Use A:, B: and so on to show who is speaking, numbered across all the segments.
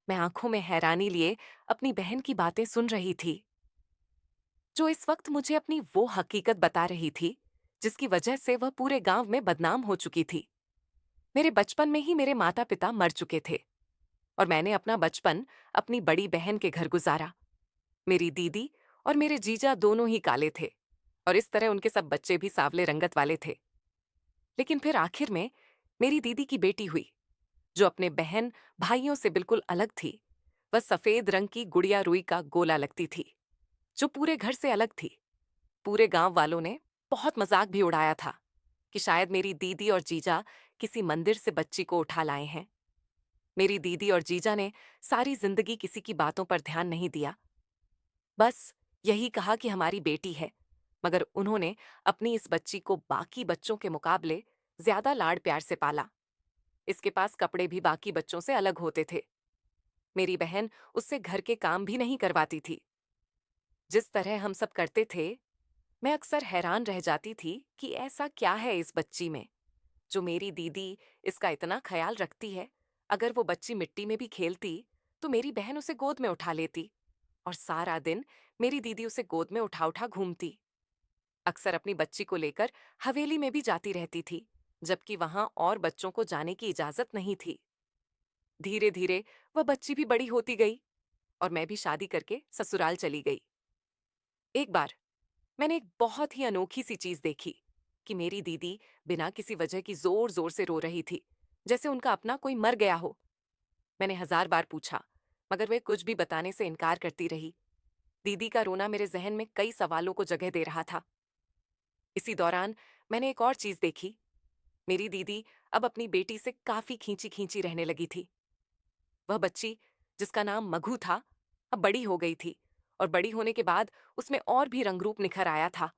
A: मैं आंखों में हैरानी लिए अपनी बहन की बातें सुन रही थी, जो इस वक्त मुझे अपनी वो हकीकत बता रही थी जिसकी वजह से वह पूरे गांव में बदनाम हो चुकी थी। मेरे बचपन में ही मेरे माता पिता मर चुके थे और मैंने अपना बचपन अपनी बड़ी बहन के घर गुजारा। मेरी दीदी और मेरे जीजा दोनों ही काले थे और इस तरह उनके सब बच्चे भी सांवले रंगत वाले थे। लेकिन फिर आखिर में मेरी दीदी की बेटी हुई, जो अपने बहन भाइयों से बिल्कुल अलग थी। वह सफेद रंग की गुड़िया रुई का गोला लगती थी, जो पूरे घर से अलग थी। पूरे गांव वालों ने बहुत मजाक भी उड़ाया था कि शायद मेरी दीदी और जीजा किसी मंदिर से बच्ची को उठा लाए हैं। मेरी दीदी और जीजा ने सारी जिंदगी किसी की बातों पर ध्यान नहीं दिया, बस यही कहा कि हमारी बेटी है। मगर उन्होंने अपनी इस बच्ची को बाकी बच्चों के मुकाबले ज्यादा लाड प्यार से पाला। इसके पास कपड़े भी बाकी बच्चों से अलग होते थे। मेरी बहन उससे घर के काम भी नहीं करवाती थी। जिस तरह हम सब करते थे, मैं अक्सर हैरान रह जाती थी कि ऐसा क्या है इस बच्ची में, जो मेरी दीदी इसका इतना ख्याल रखती है। अगर वो बच्ची मिट्टी में भी खेलती तो मेरी बहन उसे गोद में उठा लेती और सारा दिन मेरी दीदी उसे गोद में उठा उठा घूमती। अक्सर अपनी बच्ची को लेकर हवेली में भी जाती रहती थी, जबकि वहां और बच्चों को जाने की इजाजत नहीं थी। धीरे धीरे वह बच्ची भी बड़ी होती गई और मैं भी शादी करके ससुराल चली गई। एक बार मैंने एक बहुत ही अनोखी सी चीज देखी कि मेरी दीदी बिना किसी वजह की जोर जोर से रो रही थी, जैसे उनका अपना कोई मर गया हो। मैंने हजार बार पूछा, मगर वे कुछ भी बताने से इनकार करती रही। दीदी का रोना मेरे जहन में कई सवालों को जगह दे रहा था। इसी दौरान मैंने एक और चीज देखी। मेरी दीदी अब अपनी बेटी से काफी खींची खींची रहने लगी थी। वह बच्ची, जिसका नाम मघु था, अब बड़ी हो गई थी और बड़ी होने के बाद उसमें और भी रंगरूप निखर आया था।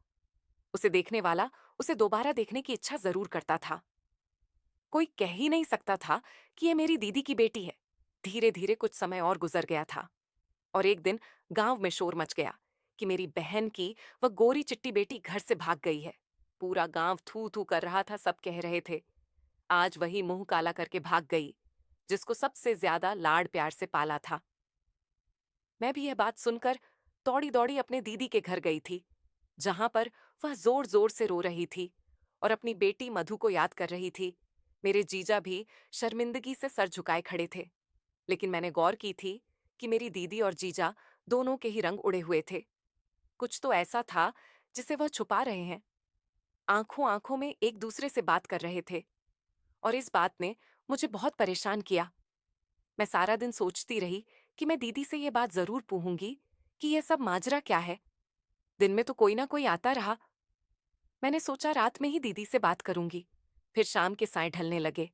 A: उसे देखने वाला उसे दोबारा देखने की इच्छा जरूर करता था। कोई कह ही नहीं सकता था कि यह मेरी दीदी की बेटी है। धीरे धीरे कुछ समय और गुजर गया था और एक दिन गांव में शोर मच गया कि मेरी बहन की वह गोरी चिट्टी बेटी घर से भाग गई है। पूरा गांव थू थू कर रहा था, सब कह रहे थे, आज वही मुंह काला करके भाग गई जिसको सबसे ज्यादा लाड प्यार से पाला था। मैं भी यह बात सुनकर दौड़ी दौड़ी अपने दीदी के घर गई थी, जहां पर वह जोर जोर से रो रही थी और अपनी बेटी मधु को याद कर रही थी। मेरे जीजा भी शर्मिंदगी से सर झुकाए खड़े थे, लेकिन मैंने गौर की थी कि मेरी दीदी और जीजा दोनों के ही रंग उड़े हुए थे। कुछ तो ऐसा था जिसे वह छुपा रहे हैं। आंखों आंखों में एक दूसरे से बात कर रहे थे और इस बात ने मुझे बहुत परेशान किया। मैं सारा दिन सोचती रही कि मैं दीदी से ये बात जरूर पूछूंगी कि यह सब माजरा क्या है। दिन में तो कोई ना कोई आता रहा। मैंने सोचा रात में ही दीदी से बात करूंगी। फिर शाम के साय ढलने लगे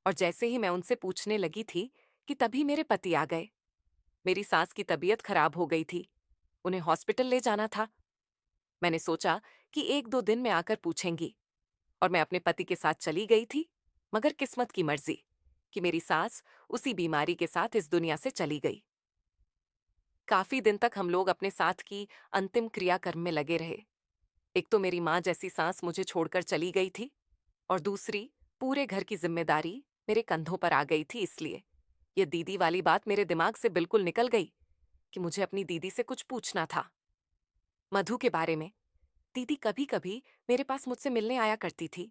A: और जैसे ही मैं उनसे पूछने लगी थी कि तभी मेरे पति आ गए। मेरी सास की तबीयत खराब हो गई थी, उन्हें हॉस्पिटल ले जाना था। मैंने सोचा कि एक दो दिन में आकर पूछेंगी और मैं अपने पति के साथ चली गई थी। मगर किस्मत की मर्जी कि मेरी सास उसी बीमारी के साथ इस दुनिया से चली गई। काफी दिन तक हम लोग अपने साथ की अंतिम क्रियाकर्म में लगे रहे। एक तो मेरी माँ जैसी सास मुझे छोड़कर चली गई थी और दूसरी, पूरे घर की जिम्मेदारी मेरे कंधों पर आ गई थी। इसलिए यह दीदी वाली बात मेरे दिमाग से बिल्कुल निकल गई कि मुझे अपनी दीदी से कुछ पूछना था। मधु के बारे में। दीदी कभी कभी मेरे पास मुझसे मिलने आया करती थी।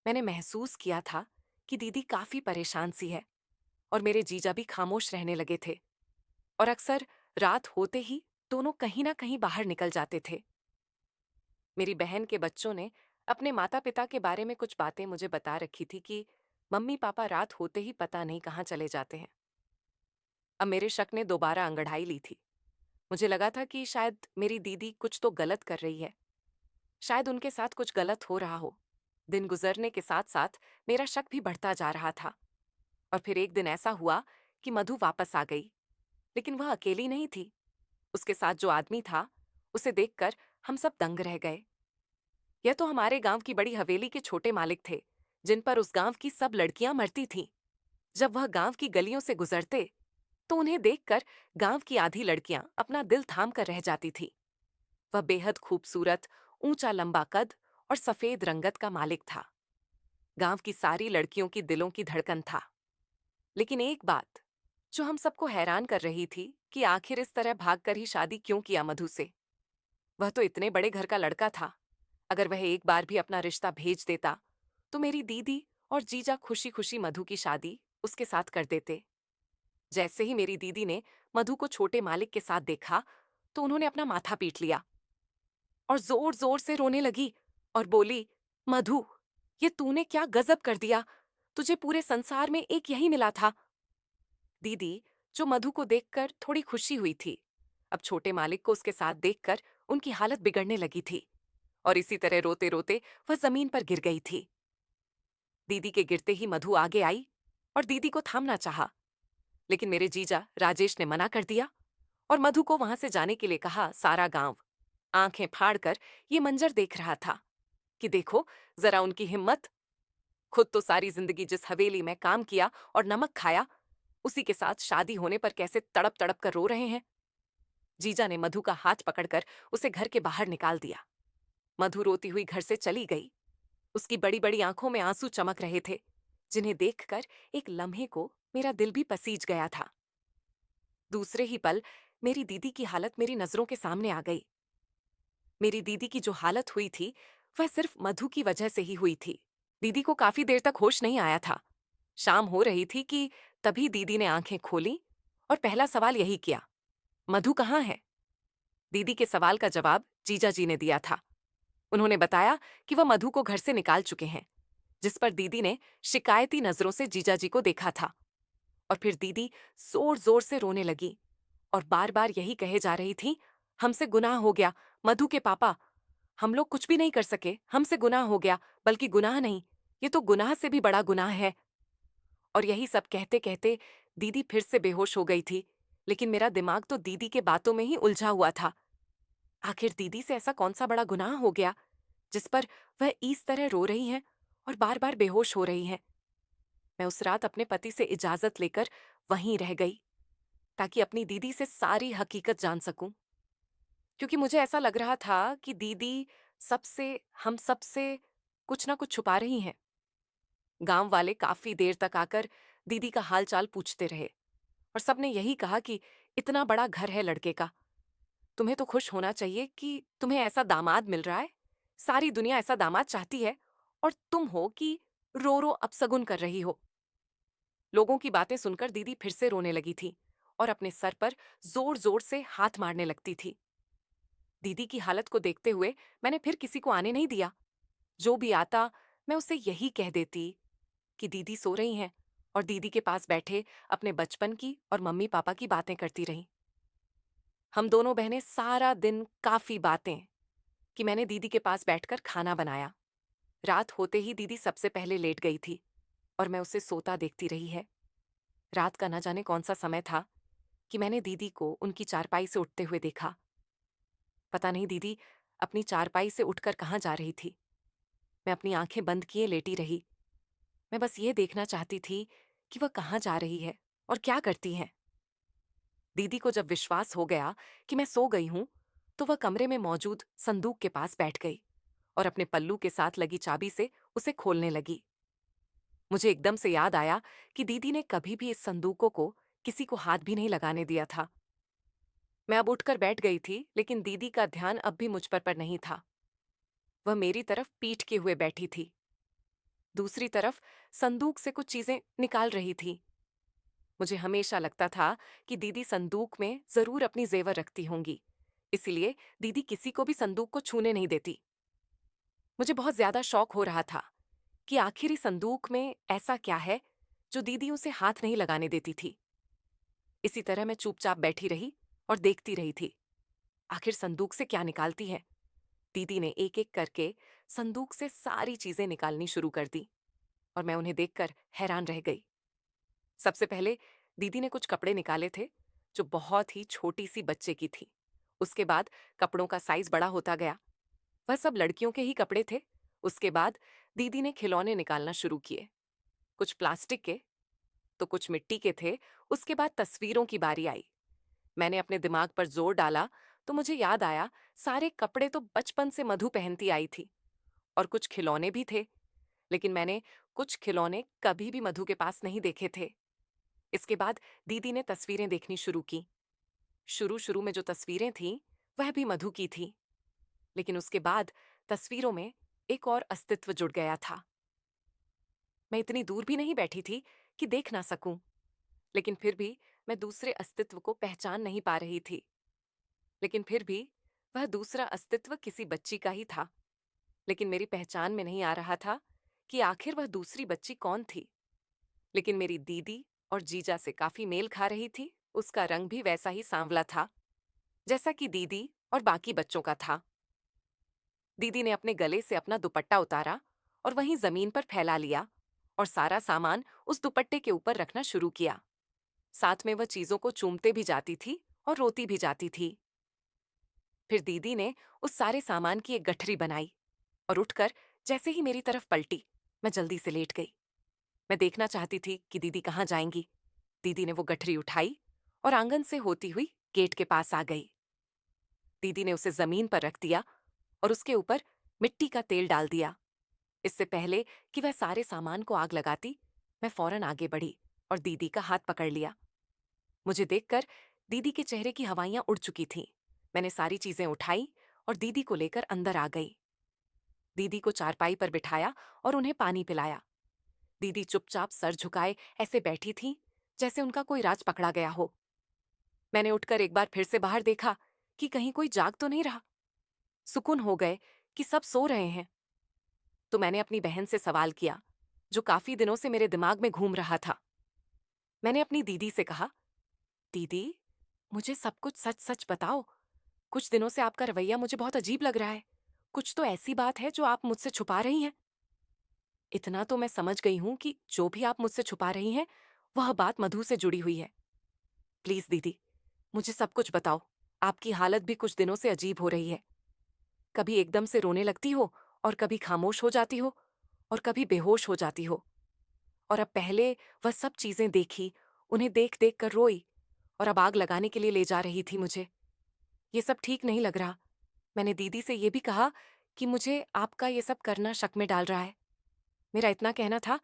A: मैंने महसूस किया था कि दीदी काफी परेशान सी है और मेरे जीजा भी खामोश रहने लगे थे और अक्सर रात होते ही दोनों कहीं ना कहीं बाहर निकल जाते थे। मेरी बहन के बच्चों ने अपने माता पिता के बारे में कुछ बातें मुझे बता रखी थी कि मम्मी पापा रात होते ही पता नहीं कहाँ चले जाते हैं। अब मेरे शक ने दोबारा अंगड़ाई ली थी। मुझे लगा था कि शायद मेरी दीदी कुछ तो गलत कर रही है, शायद उनके साथ कुछ गलत हो रहा हो। दिन गुजरने के साथ साथ मेरा शक भी बढ़ता जा रहा था और फिर एक दिन ऐसा हुआ कि मधु वापस आ गई। लेकिन वह अकेली नहीं थी, उसके साथ जो आदमी था उसे देखकर हम सब दंग रह गए। यह तो हमारे गांव की बड़ी हवेली के छोटे मालिक थे, जिन पर उस गांव की सब लड़कियां मरती थीं। जब वह गांव की गलियों से गुजरते तो उन्हें देखकर गांव की आधी लड़कियां अपना दिल थाम कर रह जाती थीं। वह बेहद खूबसूरत, ऊंचा लंबा कद और सफेद रंगत का मालिक था। गांव की सारी लड़कियों की दिलों की धड़कन था। लेकिन एक बात, जो हम सबको हैरान कर रही थी कि आखिर इस तरह भागकर ही शादी क्यों किया मधु से। वह तो इतने बड़े घर का लड़का था। अगर वह एक बार भी अपना रिश्ता भेज देता तो मेरी दीदी और जीजा खुशी खुशी मधु की शादी उसके साथ कर देते। जैसे ही मेरी दीदी ने मधु को छोटे मालिक के साथ देखा तो उन्होंने अपना माथा पीट लिया और जोर जोर से रोने लगी और बोली, मधु, ये तूने क्या गजब कर दिया। तुझे पूरे संसार में एक यही मिला था। दीदी, जो मधु को देखकर थोड़ी खुशी हुई थी, अब छोटे मालिक को उसके साथ देखकर उनकी हालत बिगड़ने लगी थी और इसी तरह रोते रोते वह जमीन पर गिर गई थी। दीदी के गिरते ही मधु आगे आई और दीदी को थामना चाहा, लेकिन मेरे जीजा राजेश ने मना कर दिया और मधु को वहां से जाने के लिए कहा। सारा गांव आंखें फाड़कर ये मंजर देख रहा था कि देखो जरा उनकी हिम्मत। खुद तो सारी जिंदगी जिस हवेली में काम किया और नमक खाया, उसी के साथ शादी होने पर कैसे तड़प तड़प कर रो रहे हैं। जीजा ने मधु का हाथ पकड़कर उसे घर के बाहर निकाल दिया। मधु रोती हुई घर से चली गई। उसकी बड़ी बड़ी आंखों में आंसू चमक रहे थे, जिन्हें देखकर एक लम्हे को मेरा दिल भी पसीज गया था। दूसरे ही पल मेरी दीदी की हालत मेरी नजरों के सामने आ गई। मेरी दीदी की जो हालत हुई थी वह सिर्फ मधु की वजह से ही हुई थी। दीदी को काफी देर तक होश नहीं आया था। शाम हो रही थी कि तभी दीदी ने आंखें खोली और पहला सवाल यही किया, मधु कहाँ है। दीदी के सवाल का जवाब जीजा जी ने दिया था। उन्होंने बताया कि वह मधु को घर से निकाल चुके हैं, जिस पर दीदी ने शिकायती नजरों से जीजा जी को देखा था। और फिर दीदी जोर जोर से रोने लगी और बार बार यही कहे जा रही थी, हमसे गुनाह हो गया, मधु के पापा, हम लोग कुछ भी नहीं कर सके, हमसे गुनाह हो गया, बल्कि गुनाह नहीं, ये तो गुनाह से भी बड़ा गुनाह है। और यही सब कहते कहते दीदी फिर से बेहोश हो गई थी, लेकिन मेरा दिमाग तो दीदी के बातों में ही उलझा हुआ था। आखिर दीदी से ऐसा कौन सा बड़ा गुनाह हो गया जिस पर वह इस तरह रो रही हैं और बार बार बेहोश हो रही हैं। मैं उस रात अपने पति से इजाजत लेकर वहीं रह गई ताकि अपनी दीदी से सारी हकीकत जान सकूं, क्योंकि मुझे ऐसा लग रहा था कि दीदी सबसे, हम सबसे कुछ ना कुछ छुपा रही हैं। गांव वाले काफी देर तक आकर दीदी का हालचाल पूछते रहे और सबने यही कहा कि इतना बड़ा घर है लड़के का, तुम्हें तो खुश होना चाहिए कि तुम्हें ऐसा दामाद मिल रहा है। सारी दुनिया ऐसा दामाद चाहती है और तुम हो कि रो रो अपसगुन कर रही हो। लोगों की बातें सुनकर दीदी फिर से रोने लगी थी और अपने सर पर जोर जोर से हाथ मारने लगती थी। दीदी की हालत को देखते हुए मैंने फिर किसी को आने नहीं दिया। जो भी आता मैं उससे यही कह देती कि दीदी सो रही हैं, और दीदी के पास बैठे अपने बचपन की और मम्मी पापा की बातें करती रही। हम दोनों बहनें सारा दिन काफी बातें कि मैंने दीदी के पास बैठकर खाना बनाया। रात होते ही दीदी सबसे पहले लेट गई थी और मैं उसे सोता देखती रही है। रात का न जाने कौन सा समय था कि मैंने दीदी को उनकी चारपाई से उठते हुए देखा। पता नहीं दीदी अपनी चारपाई से उठकर कहाँ जा रही थी। मैं अपनी आंखें बंद किए लेटी रही। मैं बस ये देखना चाहती थी कि वह कहाँ जा रही है और क्या करती है। दीदी को जब विश्वास हो गया कि मैं सो गई हूं, तो वह कमरे में मौजूद संदूक के पास बैठ गई और अपने पल्लू के साथ लगी चाबी से उसे खोलने लगी। मुझे एकदम से याद आया कि दीदी ने कभी भी इस संदूकों को किसी को हाथ भी नहीं लगाने दिया था। मैं अब उठकर बैठ गई थी, लेकिन दीदी का ध्यान अब भी मुझ पर नहीं था। वह मेरी तरफ पीठ किए हुए बैठी थी। दूसरी तरफ संदूक से कुछ चीजें निकाल रही थी। मुझे हमेशा लगता था कि दीदी संदूक में जरूर अपनी जेवर रखती होंगी, इसलिए दीदी किसी को भी संदूक को छूने नहीं देती। मुझे बहुत ज्यादा शौक हो रहा था कि आखिर इस संदूक में ऐसा क्या है जो दीदी उसे हाथ नहीं लगाने देती थी। इसी तरह मैं चुपचाप बैठी रही और देखती रही थी, आखिर संदूक से क्या निकालती है। दीदी ने एक एक करके संदूक से सारी चीजें निकालनी शुरू कर दी और मैं उन्हें देखकर हैरान रह गई। सबसे पहले दीदी ने कुछ कपड़े निकाले थे जो बहुत ही छोटी सी बच्चे की थी। उसके बाद कपड़ों का साइज बड़ा होता गया। वह सब लड़कियों के ही कपड़े थे। उसके बाद दीदी ने खिलौने निकालना शुरू किए, कुछ प्लास्टिक के तो कुछ मिट्टी के थे। उसके बाद तस्वीरों की बारी आई। मैंने अपने दिमाग पर जोर डाला तो मुझे याद आया, सारे कपड़े तो बचपन से मधु पहनती आई थी और कुछ खिलौने भी थे, लेकिन मैंने कुछ खिलौने कभी भी मधु के पास नहीं देखे थे। इसके बाद दीदी ने तस्वीरें देखनी शुरू की। शुरू शुरू में जो तस्वीरें थीं, वह भी मधु की थी, लेकिन उसके बाद तस्वीरों में एक और अस्तित्व जुड़ गया था। मैं इतनी दूर भी नहीं बैठी थी कि देख ना सकूं, लेकिन फिर भी मैं दूसरे अस्तित्व को पहचान नहीं पा रही थी। लेकिन फिर भी वह दूसरा अस्तित्व किसी बच्ची का ही था, लेकिन मेरी पहचान में नहीं आ रहा था कि आखिर वह दूसरी बच्ची कौन थी। लेकिन मेरी दीदी और जीजा से काफी मेल खा रही थी। उसका रंग भी वैसा ही सांवला था जैसा कि दीदी और बाकी बच्चों का था। दीदी ने अपने गले से अपना दुपट्टा उतारा और वहीं जमीन पर फैला लिया और सारा सामान उस दुपट्टे के ऊपर रखना शुरू किया। साथ में वह चीजों को चूमते भी जाती थी और रोती भी जाती थी। फिर दीदी ने उस सारे सामान की एक गठरी बनाई और उठकर जैसे ही मेरी तरफ पलटी, मैं जल्दी से लेट गई। मैं देखना चाहती थी कि दीदी कहाँ जाएंगी। दीदी ने वो गठरी उठाई और आंगन से होती हुई गेट के पास आ गई। दीदी ने उसे जमीन पर रख दिया और उसके ऊपर मिट्टी का तेल डाल दिया। इससे पहले कि वह सारे सामान को आग लगाती, मैं फौरन आगे बढ़ी और दीदी का हाथ पकड़ लिया। मुझे देखकर दीदी के चेहरे की हवाइयां उड़ चुकी थीं। मैंने सारी चीजें उठाई और दीदी को लेकर अंदर आ गई। दीदी को चारपाई पर बिठाया और उन्हें पानी पिलाया। दीदी चुपचाप सर झुकाए ऐसे बैठी थीं, जैसे उनका कोई राज पकड़ा गया हो। मैंने उठकर एक बार फिर से बाहर देखा कि कहीं कोई जाग तो नहीं रहा। सुकून हो गए कि सब सो रहे हैं। तो मैंने अपनी बहन से सवाल किया, जो काफी दिनों से मेरे दिमाग में घूम रहा था। मैंने अपनी दीदी से कहा, दीदी, मुझे सब कुछ सच सच बताओ। कुछ दिनों से आपका रवैया मुझे बहुत अजीब लग रहा है। कुछ तो ऐसी बात है जो आप मुझसे छुपा रही हैं। इतना तो मैं समझ गई हूं कि जो भी आप मुझसे छुपा रही हैं, वह बात मधु से जुड़ी हुई है। प्लीज दीदी, मुझे सब कुछ बताओ। आपकी हालत भी कुछ दिनों से अजीब हो रही है। कभी एकदम से रोने लगती हो और कभी खामोश हो जाती हो और कभी बेहोश हो जाती हो। और अब पहले वह सब चीजें देखी, उन्हें देख देख कर रोई और अब आग लगाने के लिए ले जा रही थी मुझे। ये सब ठीक नहीं लग रहा। मैंने दीदी से ये भी कहा कि मुझे आपका ये सब करना शक में डाल रहा है। मेरा इतना कहना था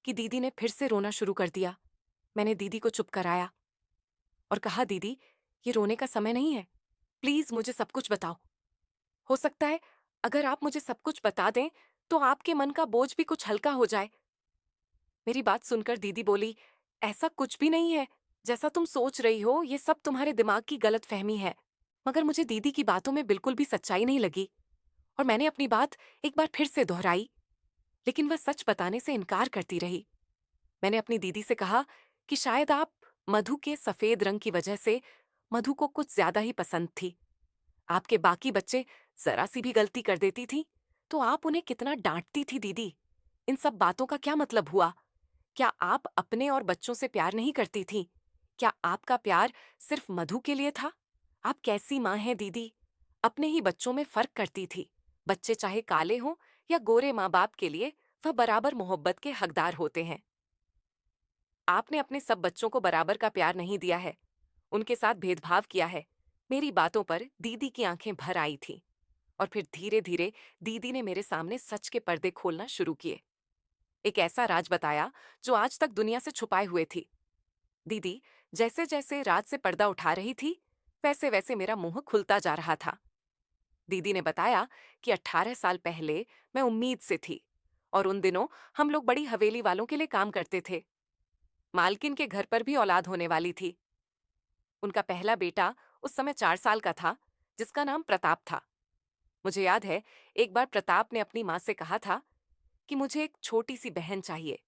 A: कि दीदी ने फिर से रोना शुरू कर दिया। मैंने दीदी को चुप कराया और कहा, दीदी, ये रोने का समय नहीं है। प्लीज मुझे सब कुछ बताओ। हो सकता है अगर आप मुझे सब कुछ बता दें तो आपके मन का बोझ भी कुछ हल्का हो जाए। मेरी बात सुनकर दीदी बोली, ऐसा कुछ भी नहीं है। जैसा तुम सोच रही हो, ये सब तुम्हारे दिमाग की गलत फहमी है। मगर मुझे दीदी की बातों में बिल्कुल भी सच्चाई नहीं लगी और मैंने अपनी बात एक बार फिर से दोहराई, लेकिन वह सच बताने से इनकार करती रही। मैंने अपनी दीदी से कहा कि शायद आप मधु के सफेद रंग की वजह से मधु को कुछ ज्यादा ही पसंद थी। आपके बाकी बच्चे जरा सी भी गलती कर देती थी तो आप उन्हें कितना डांटती थी दीदी। इन सब बातों का क्या मतलब हुआ? क्या आप अपने और बच्चों से प्यार नहीं करती थी? क्या आपका प्यार सिर्फ मधु के लिए था? आप कैसी माँ हैं दीदी? अपने ही बच्चों में फर्क करती थी। बच्चे चाहे काले हों या गोरे, माँ बाप के लिए वह बराबर मोहब्बत के हकदार होते हैं। आपने अपने सब बच्चों को बराबर का प्यार नहीं दिया है, उनके साथ भेदभाव किया है। मेरी बातों पर दीदी की आंखें भर आई थीं और फिर धीरे धीरे दीदी ने मेरे सामने सच के पर्दे खोलना शुरू किए। एक ऐसा राज बताया जो आज तक दुनिया से छुपाए हुए थी। दीदी जैसे जैसे राज से पर्दा उठा रही थी, वैसे वैसे मेरा मुंह खुलता जा रहा था। दीदी ने बताया कि 18 साल पहले मैं उम्मीद से थी और उन दिनों हम लोग बड़ी हवेली वालों के लिए काम करते थे। मालकिन के घर पर भी औलाद होने वाली थी। उनका पहला बेटा उस समय 4 साल का था, जिसका नाम प्रताप था। मुझे याद है, एक बार प्रताप ने अपनी माँ से कहा था कि मुझे एक छोटी सी बहन चाहिए।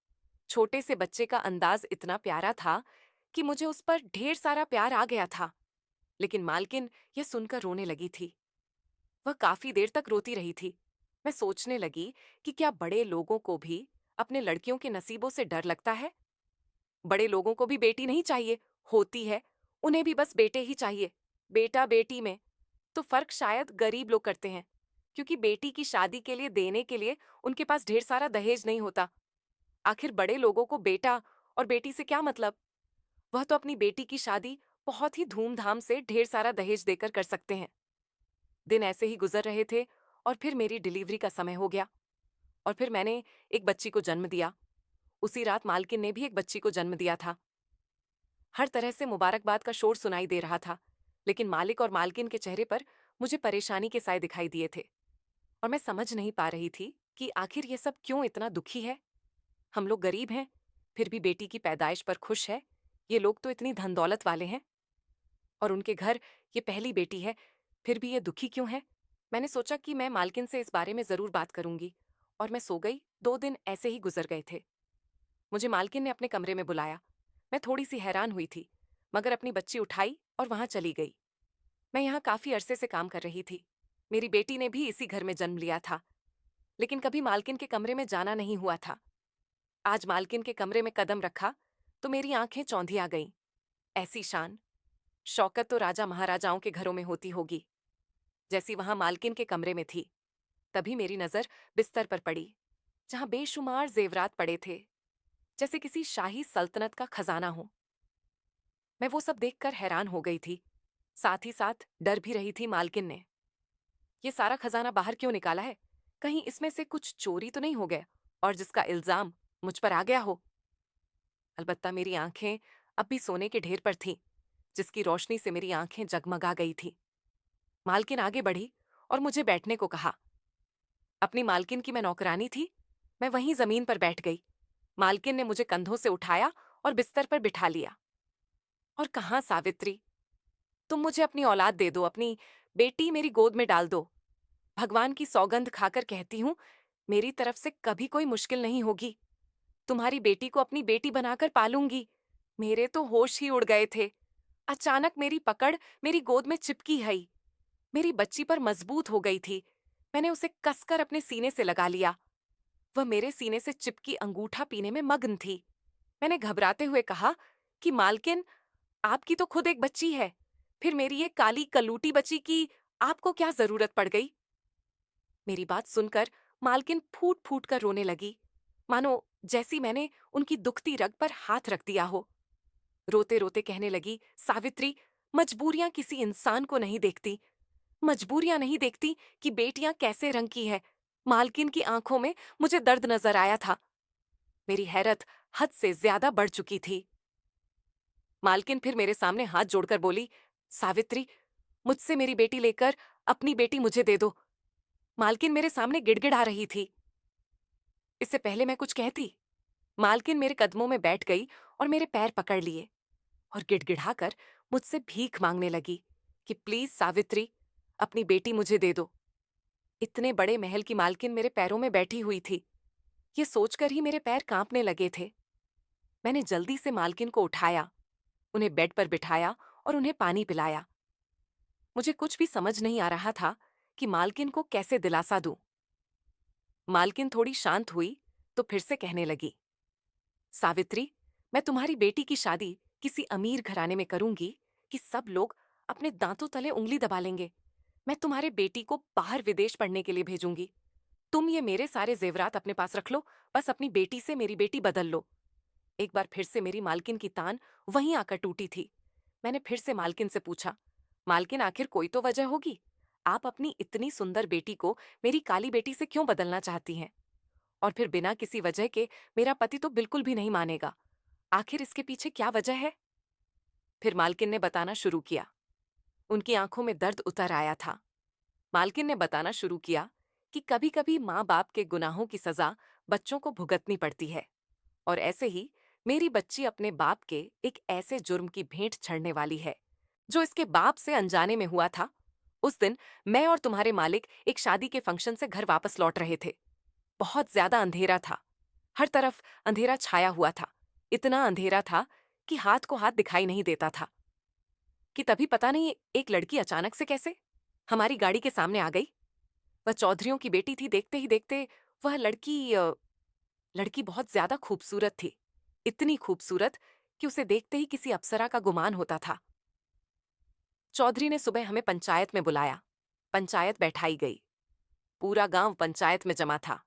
A: छोटे से बच्चे का अंदाज इतना प्यारा था कि मुझे उस पर ढेर सारा प्यार आ गया था। लेकिन मालकिन यह सुनकर रोने लगी थी। वह काफी देर तक रोती रही थी। मैं सोचने लगी कि क्या बड़े लोगों को भी अपने लड़कियों के नसीबों से डर लगता है? बड़े लोगों को भी बेटी नहीं चाहिए, होती है, उन्हें भी बस बेटे ही चाहिए। बेटा बेटी में तो फर्क शायद गरीब लोग करते हैं, क्योंकि बेटी की शादी के लिए देने के लिए उनके पास ढेर सारा दहेज नहीं होता। आखिर बड़े लोगों को बेटा और बेटी से क्या मतलब? वह तो अपनी बेटी की शादी बहुत ही धूमधाम से ढेर सारा दहेज देकर कर सकते हैं। दिन ऐसे ही गुजर रहे थे और फिर मेरी डिलीवरी का समय हो गया और फिर मैंने एक बच्ची को जन्म दिया। उसी रात मालकिन ने भी एक बच्ची को जन्म दिया था। हर तरह से मुबारकबाद का शोर सुनाई दे रहा था, लेकिन मालिक और मालकिन के चेहरे पर मुझे परेशानी के साए दिखाई दिए थे। और मैं समझ नहीं पा रही थी कि आखिर ये सब क्यों इतना दुखी है। हम लोग गरीब हैं, फिर भी बेटी की पैदाइश पर खुश है। ये लोग तो इतनी धन दौलत वाले हैं, और उनके घर ये पहली बेटी है, फिर भी ये दुखी क्यों है। मैंने सोचा कि मैं मालकिन से इस बारे में जरूर बात करूंगी, और मैं सो गई। 2 दिन ऐसे ही गुजर गए थे। मुझे मालकिन ने अपने कमरे में बुलाया। मैं थोड़ी सी हैरान हुई थी, मगर अपनी बच्ची उठाई और वहां चली गई। मैं यहाँ काफी अरसे से काम कर रही थी। मेरी बेटी ने भी इसी घर में जन्म लिया था, लेकिन कभी मालकिन के कमरे में जाना नहीं हुआ था। आज मालकिन के कमरे में कदम रखा तो मेरी आंखें चौंधी आ गईं। ऐसी शान शौकत तो राजा महाराजाओं के घरों में होती होगी, जैसी वहां मालकिन के कमरे में थी। तभी मेरी नजर बिस्तर पर पड़ी, जहां बेशुमार जेवरात पड़े थे, जैसे किसी शाही सल्तनत का खजाना हो। मैं वो सब देखकर हैरान हो गई थी, साथ ही साथ डर भी रही थी। मालकिन ने ये सारा खजाना बाहर क्यों निकाला है? कहीं इसमें से कुछ चोरी तो नहीं हो गया, और जिसका इल्जाम मुझ पर आ गया हो। अलबत्ता मेरी आंखें अब भी सोने के ढेर पर थीं, जिसकी रोशनी से मेरी आंखें जगमगा गई थी। मालकिन आगे बढ़ी और मुझे बैठने को कहा। अपनी मालकिन की मैं नौकरानी थी। मैं वहीं जमीन पर बैठ गई। मालकिन ने मुझे कंधों से उठाया और बिस्तर पर बिठा लिया। और कहाँ सावित्री, तुम मुझे अपनी औलाद दे दो, अपनी बेटी मेरी गोद में डाल दो। भगवान की सौगंध खाकर कहती हूँ, मेरी तरफ से कभी कोई मुश्किल नहीं होगी। तुम्हारी बेटी को अपनी बेटी बनाकर पालूंगी। मेरे तो होश ही उड़ गए थे। अचानक मेरी पकड़ मेरी गोद में चिपकी है। मेरी बच्ची पर मजबूत हो गई थी। मैंने उसे कसकर अपने सीने से लगा लिया। वह मेरे सीने से चिपकी अंगूठा पीने में मग्न थी। मैंने घबराते हुए कहा कि मालकिन, आपकी तो खुद एक बच्ची है, फिर मेरी ये काली कलूटी बच्ची की आपको क्या जरूरत पड़ गई? मेरी बात सुनकर मालकिन फूट फूट कर रोने लगी, मानो जैसी मैंने उनकी दुखती रग पर हाथ रख दिया हो। रोते रोते कहने लगी, सावित्री, मजबूरियां किसी इंसान को नहीं देखती। मजबूरियां नहीं देखती कि बेटियां कैसे रंग की है। मालकिन की आंखों में मुझे दर्द नजर आया था। मेरी हैरत हद से ज्यादा बढ़ चुकी थी। मालकिन फिर मेरे सामने हाथ जोड़कर बोली, सावित्री, मुझसे मेरी बेटी लेकर अपनी बेटी मुझे दे दो। मालकिन मेरे सामने गिड़गिड़ा रही थी। इससे पहले मैं कुछ कहती, मालकिन मेरे कदमों में बैठ गई और मेरे पैर पकड़ लिए, और गिड़गिड़ाकर मुझसे भीख मांगने लगी कि प्लीज सावित्री, अपनी बेटी मुझे दे दो। इतने बड़े महल की मालकिन मेरे पैरों में बैठी हुई थी। ये सोचकर ही मेरे पैर कांपने लगे थे। मैंने जल्दी से मालकिन को उठाया, उन्हें बेड पर बिठाया और उन्हें पानी पिलाया। मुझे कुछ भी समझ नहीं आ रहा था कि मालकिन को कैसे दिलासा दूं। मालकिन थोड़ी शांत हुई तो फिर से कहने लगी, सावित्री, मैं तुम्हारी बेटी की शादी किसी अमीर घराने में करूंगी कि सब लोग अपने दांतों तले उंगली दबा लेंगे। मैं तुम्हारे बेटी को बाहर विदेश पढ़ने के लिए भेजूंगी। तुम ये मेरे सारे जेवरात अपने पास रख लो, बस अपनी बेटी से मेरी बेटी बदल लो। एक बार फिर से मेरी मालकिन की तान वहीं आकर टूटी थी। मैंने फिर से मालकिन से पूछा, मालकिन, आखिर कोई तो वजह होगी। आप अपनी इतनी सुंदर बेटी को मेरी काली बेटी से क्यों बदलना चाहती हैं? और फिर बिना किसी वजह के मेरा पति तो बिल्कुल भी नहीं मानेगा। आखिर इसके पीछे क्या वजह है? फिर मालकिन ने बताना शुरू किया। उनकी आंखों में दर्द उतर आया था। मालकिन ने बताना शुरू किया कि कभी कभी माँ बाप के गुनाहों की सजा बच्चों को भुगतनी पड़ती है, और ऐसे ही मेरी बच्ची अपने बाप के एक ऐसे जुर्म की भेंट चढ़ने वाली है जो इसके बाप से अनजाने में हुआ था। उस दिन मैं और तुम्हारे मालिक एक शादी के फंक्शन से घर वापस लौट रहे थे। बहुत ज्यादा अंधेरा था। हर तरफ अंधेरा छाया हुआ था। इतना अंधेरा था कि हाथ को हाथ दिखाई नहीं देता था। कि तभी पता नहीं एक लड़की अचानक से कैसे हमारी गाड़ी के सामने आ गई। वह चौधरियों की बेटी थी। देखते ही देखते वह लड़की बहुत ज्यादा खूबसूरत थी। इतनी खूबसूरत कि उसे देखते ही किसी अप्सरा का गुमान होता था। चौधरी ने सुबह हमें पंचायत में बुलाया। पंचायत बैठाई गई। पूरा गांव पंचायत में जमा था।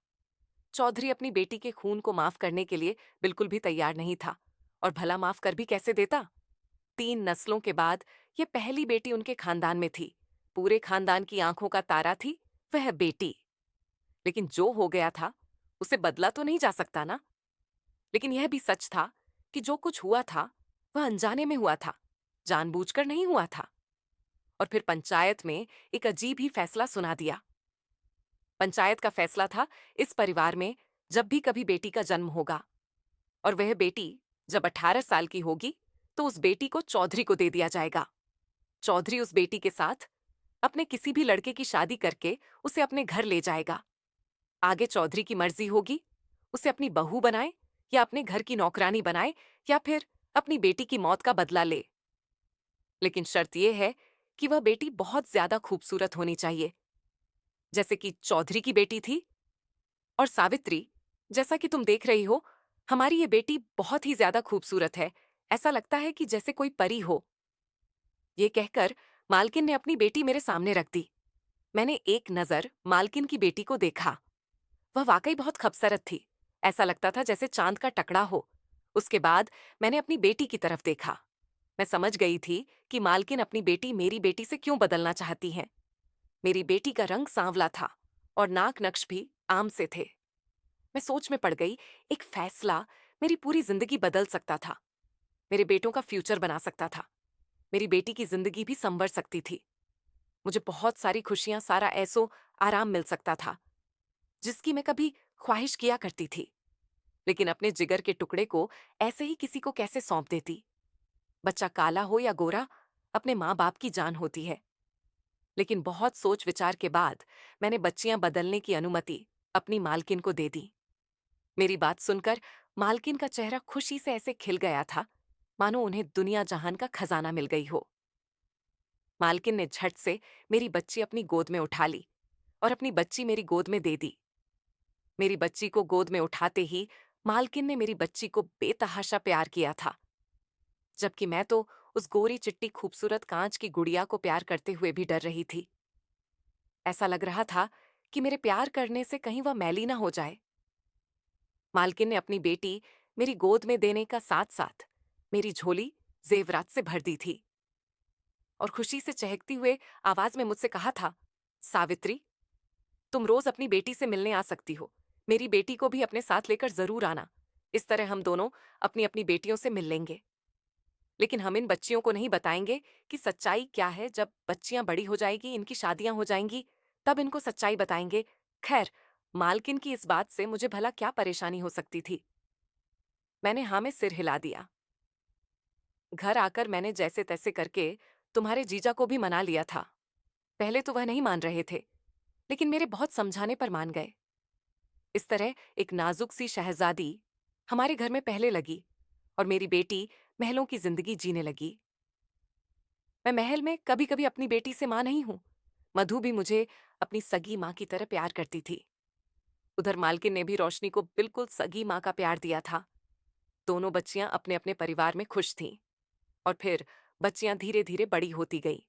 A: चौधरी अपनी बेटी के खून को माफ करने के लिए बिल्कुल भी तैयार नहीं था, और भला माफ कर भी कैसे देता। 3 नस्लों के बाद ये पहली बेटी उनके खानदान में थी। पूरे खानदान की आंखों का तारा थी वह बेटी। लेकिन जो हो गया था उसे बदला तो नहीं जा सकता ना। लेकिन यह भी सच था कि जो कुछ हुआ था वह अनजाने में हुआ था, जानबूझकर नहीं हुआ था। और फिर पंचायत में एक अजीब ही फैसला सुना दिया। पंचायत का फैसला था, इस परिवार में जब भी कभी बेटी का जन्म होगा और वह बेटी जब 18 साल की होगी, तो उस बेटी को चौधरी को दे दिया जाएगा। चौधरी उस बेटी के साथ अपने किसी भी लड़के की शादी करके उसे अपने घर ले जाएगा। आगे चौधरी की मर्जी होगी, उसे अपनी बहू बनाए या अपने घर की नौकरानी बनाए या फिर अपनी बेटी की मौत का बदला ले। लेकिन शर्त यह है कि वह बेटी बहुत ज्यादा खूबसूरत होनी चाहिए, जैसे कि चौधरी की बेटी थी। और सावित्री, जैसा कि तुम देख रही हो, हमारी ये बेटी बहुत ही ज्यादा खूबसूरत है। ऐसा लगता है कि जैसे कोई परी हो। ये कहकर मालकिन ने अपनी बेटी मेरे सामने रख दी। मैंने एक नजर मालकिन की बेटी को देखा। वह वाकई बहुत खूबसूरत थी। ऐसा लगता था जैसे चांद का टुकड़ा हो। उसके बाद मैंने अपनी बेटी की तरफ देखा। मैं समझ गई थी कि मालकिन अपनी बेटी मेरी बेटी से क्यों बदलना चाहती हैं। मेरी बेटी का रंग सांवला था और नाक नक्श भी आम से थे। मैं सोच में पड़ गई। एक फैसला मेरी पूरी जिंदगी बदल सकता था, मेरे बेटों का फ्यूचर बना सकता था, मेरी बेटी की जिंदगी भी संवर सकती थी। मुझे बहुत सारी खुशियां, सारा ऐसो आराम मिल सकता था जिसकी मैं कभी ख्वाहिश किया करती थी। लेकिन अपने जिगर के टुकड़े को ऐसे ही किसी को कैसे सौंप देती। बच्चा काला हो या गोरा, अपने माँ बाप की जान होती है। लेकिन बहुत सोच विचार के बाद मैंने बच्चियां बदलने की अनुमति अपनी मालकिन को दे दी। मेरी बात सुनकर मालकिन का चेहरा खुशी से ऐसे खिल गया था, मानो उन्हें दुनिया जहान का खजाना मिल गई हो। मालकिन ने झट से मेरी बच्ची अपनी गोद में उठा ली और अपनी बच्ची मेरी गोद में दे दी। मेरी बच्ची को गोद में उठाते ही मालकिन ने मेरी बच्ची को बेतहाशा प्यार किया था, जबकि मैं तो उस गोरी चिट्टी खूबसूरत कांच की गुड़िया को प्यार करते हुए भी डर रही थी। ऐसा लग रहा था कि मेरे प्यार करने से कहीं वह मैली ना हो जाए। मालकिन ने अपनी बेटी मेरी गोद में देने का साथ साथ मेरी झोली जेवरात से भर दी थी और खुशी से चहकती हुए आवाज में मुझसे कहा था, सावित्री, तुम रोज अपनी बेटी से मिलने आ सकती हो। मेरी बेटी को भी अपने साथ लेकर जरूर आना। इस तरह हम दोनों अपनी अपनी बेटियों से मिल लेंगे। लेकिन हम इन बच्चियों को नहीं बताएंगे कि सच्चाई क्या है। जब बच्चियां बड़ी हो जाएगी, इनकी शादियां हो जाएंगी, तब इनको सच्चाई बताएंगे। खैर, मालकिन की इस बात से मुझे भला क्या परेशानी हो सकती थी। मैंने हाँ में सिर हिला दिया। घर आकर मैंने जैसे तैसे करके तुम्हारे जीजा को भी मना लिया था। पहले तो वह नहीं मान रहे थे, लेकिन मेरे बहुत समझाने पर मान गए। इस तरह एक नाजुक सी शहजादी हमारे घर में पहले लगी और मेरी बेटी महलों की जिंदगी जीने लगी। मैं महल में कभी कभी अपनी बेटी से मां नहीं हूं। मधु भी मुझे अपनी सगी मां की तरह प्यार करती थी। उधर मालकिन ने भी रोशनी को बिल्कुल सगी मां का प्यार दिया था। दोनों बच्चियां अपने अपने परिवार में खुश थीं। और फिर बच्चियां धीरे धीरे बड़ी होती गई।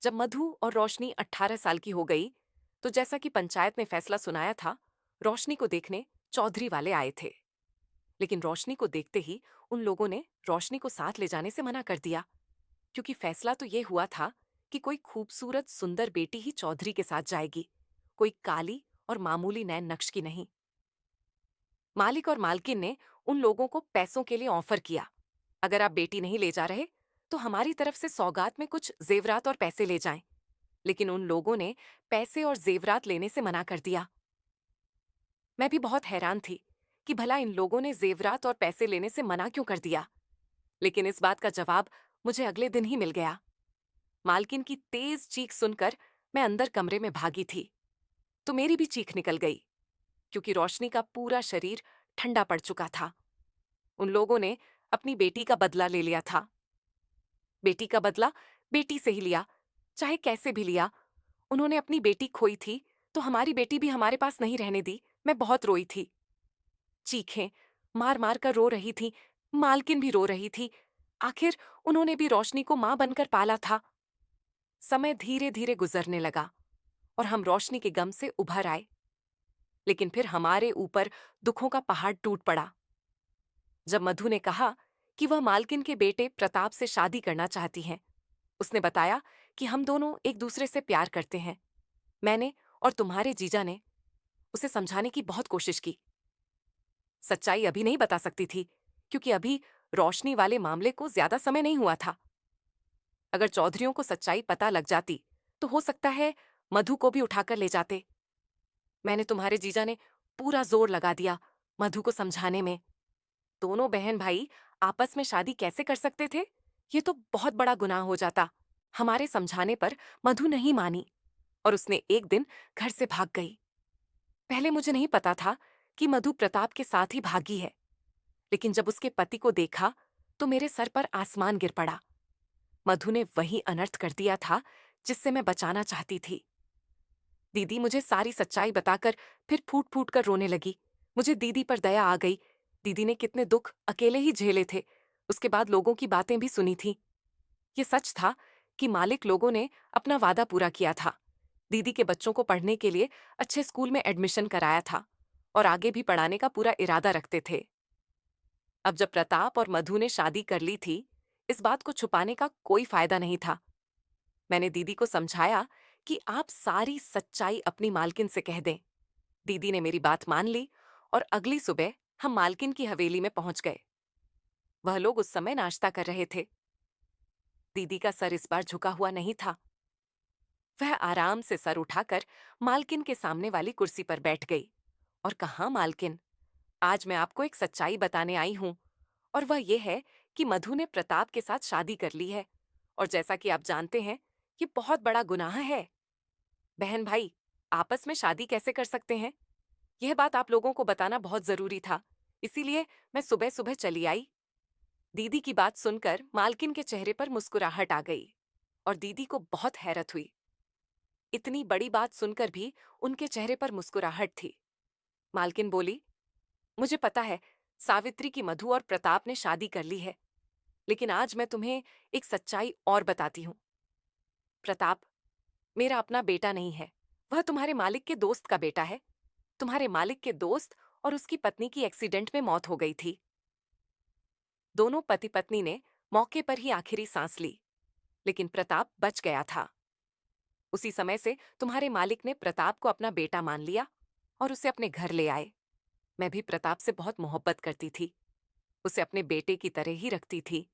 A: जब मधु और रोशनी 18 साल की हो गई, तो जैसा कि पंचायत ने फैसला सुनाया था, रोशनी को देखने चौधरी वाले आए थे। लेकिन रोशनी को देखते ही उन लोगों ने रोशनी को साथ ले जाने से मना कर दिया, क्योंकि फैसला तो ये हुआ था कि कोई खूबसूरत सुंदर बेटी ही चौधरी के साथ जाएगी, कोई काली और मामूली नैन नक्श की नहीं। मालिक और मालकिन ने उन लोगों को पैसों के लिए ऑफर किया, अगर आप बेटी नहीं ले जा रहे तो हमारी तरफ से सौगात में कुछ जेवरात और पैसे ले जाएं। लेकिन उन लोगों ने पैसे और जेवरात लेने से मना कर दिया। मैं भी बहुत हैरान थी कि भला इन लोगों ने जेवरात और पैसे लेने से मना क्यों कर दिया। लेकिन इस बात का जवाब मुझे अगले दिन ही मिल गया। मालकिन की तेज चीख सुनकर मैं अंदर कमरे में भागी थी, तो मेरी भी चीख निकल गई, क्योंकि रोशनी का पूरा शरीर ठंडा पड़ चुका था। उन लोगों ने अपनी बेटी का बदला ले लिया था। बेटी का बदला बेटी से ही लिया, चाहे कैसे भी लिया। उन्होंने अपनी बेटी खोई थी, तो हमारी बेटी भी हमारे पास नहीं रहने दी। मैं बहुत रोई थी, चीखें मार मार कर रो रही थी। मालकिन भी रो रही थी। आखिर उन्होंने भी रोशनी को मां बनकर पाला था। समय धीरे धीरे गुजरने लगा और हम रोशनी के गम से उभर आए। लेकिन फिर हमारे ऊपर दुखों का पहाड़ टूट पड़ा जब मधु ने कहा कि वह मालकिन के बेटे प्रताप से शादी करना चाहती हैं। उसने बताया कि हम दोनों एक दूसरे से प्यार करते हैं। मैंने और तुम्हारे जीजा ने उसे समझाने की बहुत कोशिश की। सच्चाई अभी नहीं बता सकती थी, क्योंकि अभी रोशनी वाले मामले को ज्यादा समय नहीं हुआ था। अगर चौधरियों को सच्चाई पता लग जाती तो हो सकता है मधु को भी उठाकर ले जाते। मैंने तुम्हारे जीजा ने पूरा जोर लगा दिया मधु को समझाने में। दोनों बहन भाई आपस में शादी कैसे कर सकते थे? ये तो बहुत बड़ा गुनाह हो जाता। हमारे समझाने पर मधु नहीं मानी और उसने एक दिन घर से भाग गई। पहले मुझे नहीं पता था कि मधु प्रताप के साथ ही भागी है, लेकिन जब उसके पति को देखा तो मेरे सर पर आसमान गिर पड़ा। मधु ने वही अनर्थ कर दिया था जिससे मैं बचाना चाहती थी। दीदी मुझे सारी सच्चाई बताकर फिर फूट फूट कर रोने लगी। मुझे दीदी पर दया आ गई। दीदी ने कितने दुख अकेले ही झेले थे। उसके बाद लोगों की बातें भी सुनी थी। ये सच था कि मालिक लोगों ने अपना वादा पूरा किया था। दीदी के बच्चों को पढ़ने के लिए अच्छे स्कूल में एडमिशन कराया था और आगे भी पढ़ाने का पूरा इरादा रखते थे। अब जब प्रताप और मधु ने शादी कर ली थी, इस बात को छुपाने का कोई फायदा नहीं था। मैंने दीदी को समझाया कि आप सारी सच्चाई अपनी मालकिन से कह दें। दीदी ने मेरी बात मान ली और अगली सुबह हम मालकिन की हवेली में पहुंच गए। वह लोग उस समय नाश्ता कर रहे थे। दीदी का सर इस बार झुका हुआ नहीं था। वह आराम से सर उठाकर मालकिन के सामने वाली कुर्सी पर बैठ गई और कहा, मालकिन, आज मैं आपको एक सच्चाई बताने आई हूं और वह यह है कि मधु ने प्रताप के साथ शादी कर ली है और जैसा कि आप जानते हैं ये बहुत बड़ा गुनाह है। बहन भाई आपस में शादी कैसे कर सकते हैं? यह बात आप लोगों को बताना बहुत जरूरी था, इसीलिए मैं सुबह सुबह चली आई। दीदी की बात सुनकर मालकिन के चेहरे पर मुस्कुराहट आ गई और दीदी को बहुत हैरत हुई। इतनी बड़ी बात सुनकर भी उनके चेहरे पर मुस्कुराहट थी। मालकिन बोली, मुझे पता है सावित्री की मधु और प्रताप ने शादी कर ली है, लेकिन आज मैं तुम्हें एक सच्चाई और बताती हूँ। प्रताप मेरा अपना बेटा नहीं है, वह तुम्हारे मालिक के दोस्त का बेटा है। तुम्हारे मालिक के दोस्त और उसकी पत्नी की एक्सीडेंट में मौत हो गई थी। दोनों पति पत्नी ने मौके पर ही आखिरी सांस ली, लेकिन प्रताप बच गया था। उसी समय से तुम्हारे मालिक ने प्रताप को अपना बेटा मान लिया और उसे अपने घर ले आए। मैं भी प्रताप से बहुत मोहब्बत करती थी, उसे अपने बेटे की तरह ही रखती थी।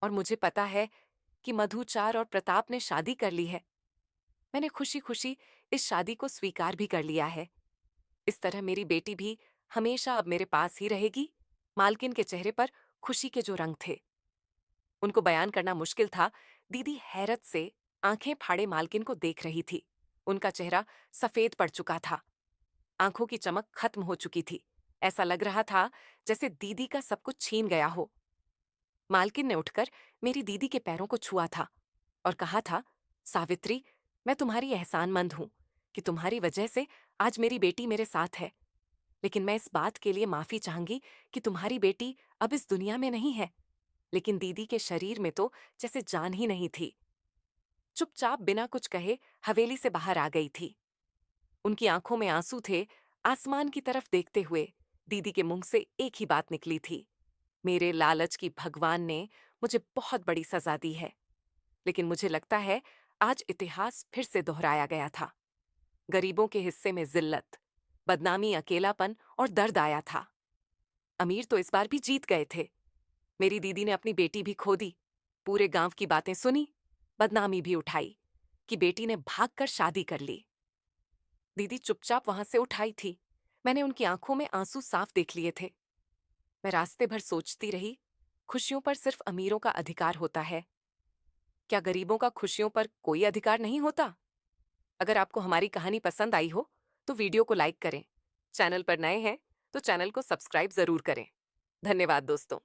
A: और मुझे पता है कि मधुचार और प्रताप ने शादी कर ली है। मैंने खुशी खुशी इस शादी को स्वीकार भी कर लिया है। इस तरह मेरी बेटी भी हमेशा अब मेरे पास ही रहेगी। मालकिन के चेहरे पर खुशी के जो रंग थे उनको बयान करना मुश्किल था। दीदी हैरत से आंखें फाड़े मालकिन को देख रही थी। उनका चेहरा सफेद पड़ चुका था, आंखों की चमक खत्म हो चुकी थी। ऐसा लग रहा था जैसे दीदी का सब कुछ छीन गया हो। मालकिन ने उठकर मेरी दीदी के पैरों को छुआ था और कहा था, सावित्री, मैं तुम्हारी एहसानमंद हूं कि तुम्हारी वजह से आज मेरी बेटी मेरे साथ है। लेकिन मैं इस बात के लिए माफी चाहूंगी कि तुम्हारी बेटी अब इस दुनिया में नहीं है। लेकिन दीदी के शरीर में तो जैसे जान ही नहीं थी। चुपचाप बिना कुछ कहे हवेली से बाहर आ गई थी। उनकी आंखों में आंसू थे। आसमान की तरफ देखते हुए दीदी के मुंह से एक ही बात निकली थी, मेरे लालच की भगवान ने मुझे बहुत बड़ी सजा दी है। लेकिन मुझे लगता है आज इतिहास फिर से दोहराया गया था। गरीबों के हिस्से में जिल्लत, बदनामी, अकेलापन और दर्द आया था। अमीर तो इस बार भी जीत गए थे। मेरी दीदी ने अपनी बेटी भी खो दी। पूरे गांव की बातें सुनी, बदनामी भी उठाई कि बेटी ने भागकर शादी कर ली। दीदी चुपचाप वहां से उठाई थी। मैंने उनकी आंखों में आंसू साफ देख लिए थे। मैं रास्ते भर सोचती रही, खुशियों पर सिर्फ अमीरों का अधिकार होता है। क्या गरीबों का खुशियों पर कोई अधिकार नहीं होता? अगर आपको हमारी कहानी पसंद आई हो तो वीडियो को लाइक करें। चैनल पर नए हैं तो चैनल को सब्सक्राइब जरूर करें। धन्यवाद दोस्तों।